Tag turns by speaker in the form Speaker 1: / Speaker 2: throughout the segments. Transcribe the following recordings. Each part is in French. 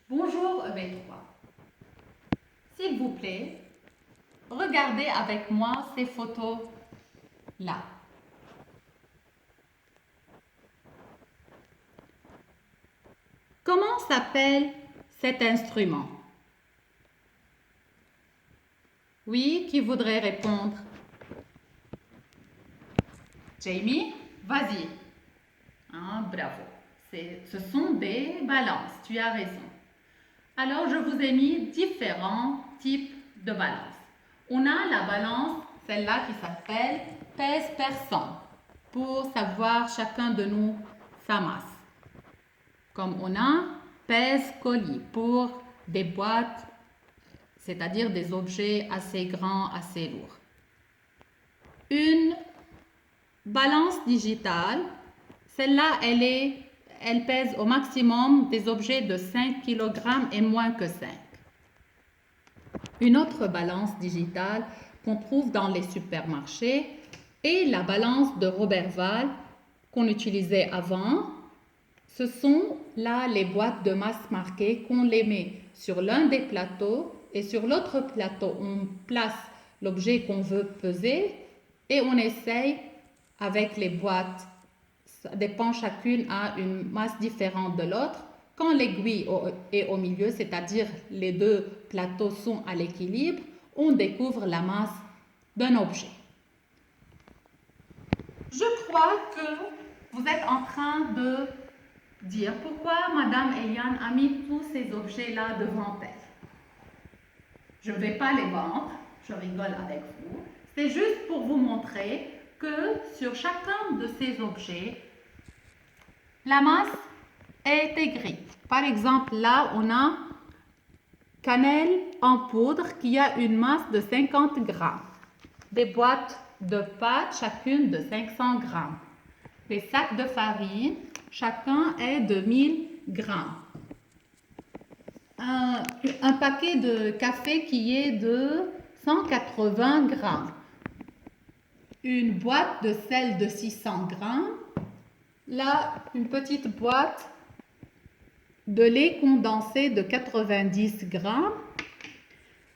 Speaker 1: Bonjour V3. S'il vous plaît, regardez avec moi ces photos-là. Comment s'appelle cet instrument? Oui, qui voudrait répondre? Jamie, vas-y. Ah, bravo. Ce sont des balances, tu as raison. Alors, je vous ai mis différents types de balances. On a la balance, celle-là qui s'appelle pèse-personne, pour savoir chacun de nous sa masse. Comme on a pèse-colis pour des boîtes, c'est-à-dire des objets assez grands, assez lourds. Une balance digitale, celle-là, elle pèse au maximum des objets de 5 kg et moins que 5. Une autre balance digitale qu'on trouve dans les supermarchés est la balance de Roberval qu'on utilisait avant. Ce sont là les boîtes de masse marquées qu'on les met sur l'un des plateaux et sur l'autre plateau, on place l'objet qu'on veut peser et on essaye avec les boîtes, ça dépend, chacune a une masse différente de l'autre. Quand l'aiguille est au milieu, c'est-à-dire les deux plateaux sont à l'équilibre, on découvre la masse d'un objet. Je crois que vous êtes en train de dire pourquoi Madame Eliane a mis tous ces objets-là devant elle. Je ne vais pas les vendre, je rigole avec vous. C'est juste pour vous montrer que sur chacun de ces objets, la masse est écrite. Par exemple, là, on a cannelle en poudre qui a une masse de 50 grammes. Des boîtes de pâtes, chacune de 500 grammes. Les sacs de farine, chacun est de 1000 grammes. Un paquet de café qui est de 180 grammes. Une boîte de sel de 600 grammes. Là, une petite boîte de lait condensé de 90 grammes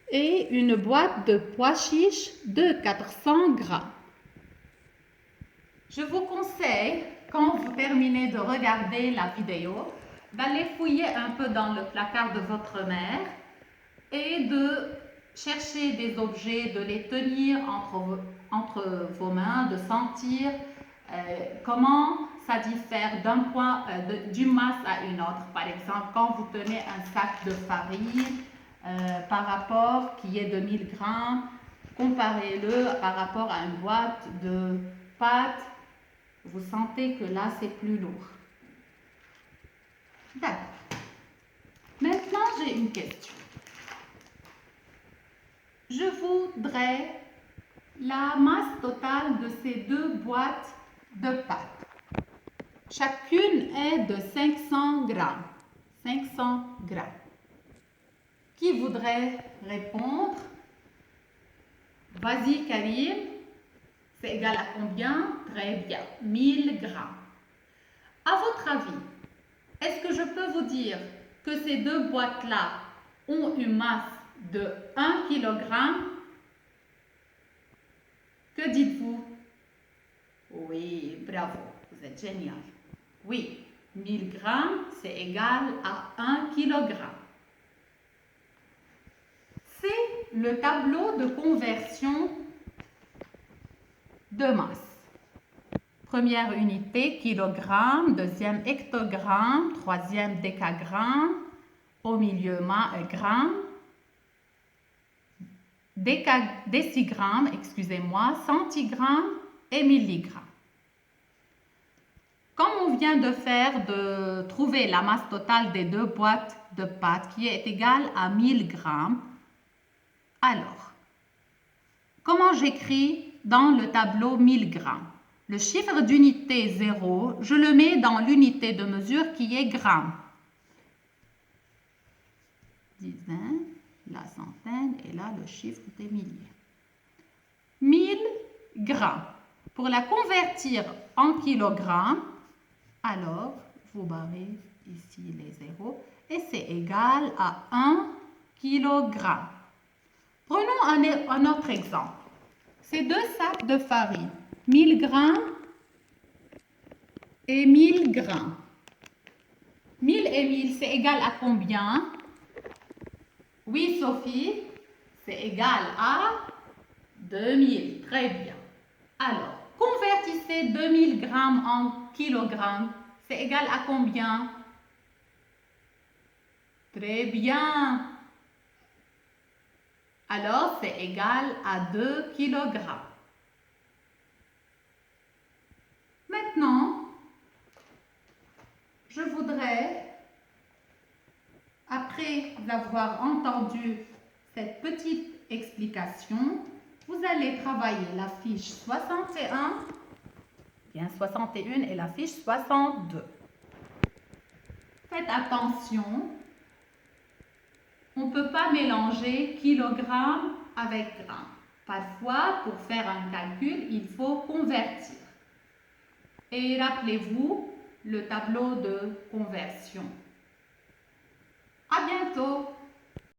Speaker 1: et une boîte de pois chiches de 400 grammes. Je vous conseille, quand vous terminez de regarder la vidéo, d'aller fouiller un peu dans le placard de votre mère et de chercher des objets, de les tenir entre vos mains, de sentir comment ça diffère d'une masse à une autre. Par exemple, quand vous tenez un sac de farine par rapport qui est de 1000 grammes, comparez-le par rapport à une boîte de pâtes, vous sentez que là c'est plus lourd. D'accord. Maintenant, j'ai une question. Je voudrais la masse totale de ces deux boîtes de pâtes. Chacune est de 500 grammes. 500 grammes. Qui voudrait répondre? Vas-y, Karim. C'est égal à combien? Très bien. 1000 grammes. À votre avis, est-ce que je peux vous dire que ces deux boîtes-là ont une masse de 1 kg? Que dites-vous? Oui, bravo, vous êtes génial. Oui, 1000 grammes, c'est égal à 1 kg. C'est le tableau de conversion de masse. Première unité, kilogramme, deuxième hectogramme, troisième décagramme, au milieu gramme, décigramme, excusez-moi, centigramme et milligramme. Comme on vient de trouver la masse totale des deux boîtes de pâtes qui est égale à 1000 grammes, alors, comment j'écris dans le tableau 1000 grammes? Le chiffre d'unité 0, je le mets dans l'unité de mesure qui est gramme. Dizaine, la centaine et là le chiffre des milliers. 1000 grammes. Pour la convertir en kilogrammes, alors vous barrez ici les zéros et c'est égal à 1 kilogramme. Prenons un autre exemple. C'est 2 sacs de farine, 1000 grammes et 1000 grammes. 1000 et 1000, c'est égal à combien? Oui, Sophie, c'est égal à 2000. Très bien. Alors, convertissez 2000 grammes en kilogrammes. C'est égal à combien? Très bien. Alors, c'est égal à 2 kilogrammes. Maintenant, je voudrais, après avoir entendu cette petite explication, vous allez travailler la fiche 61, bien 61 et la fiche 62. Faites attention, on ne peut pas mélanger kilogramme avec gramme. Parfois, pour faire un calcul, il faut convertir. Et rappelez-vous le tableau de conversion. À bientôt!